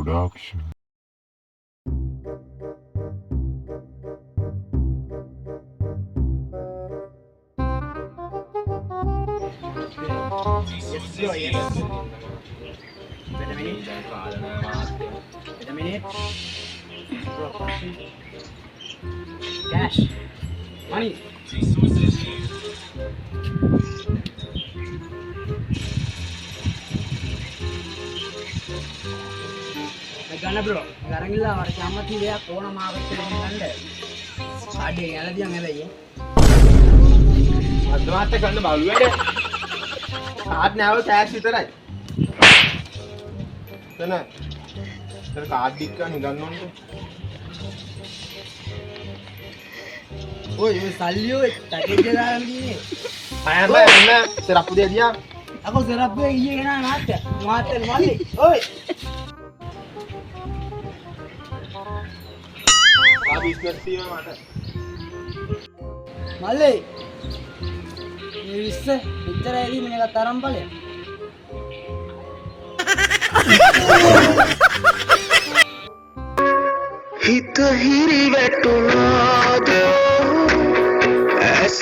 production. Yes, bro, yes. Wait a minute. Wait a minute. Bro, cash. Money. ගන්න bro ගරංගිලා වර කැමති දෙයක් ඕන මාකට දෙන්න අඩේ යලදියන් හැබැයි අදවාට ගන්න බලු වැඩ කාඩ් නැව ටැක්ස් විතරයි එතන කාඩ් ටික නිකන් ඕනද ඔය මේ සල්ලි ඔය පැකේජ් එක දාන්න තියෙන්නේ අයම එන්න සරප්පු දෙය දියා අකෝ සරප්පුවේ ඊයේ ගෙනා මාත්‍ය මල්ලි ඔය ආ බිස්නස් තියෙනවා මට මල්ලි මේ විශ්ස පිටරේදී මේක තරම් බලය හිත හිරි වැටුණාද ඇස්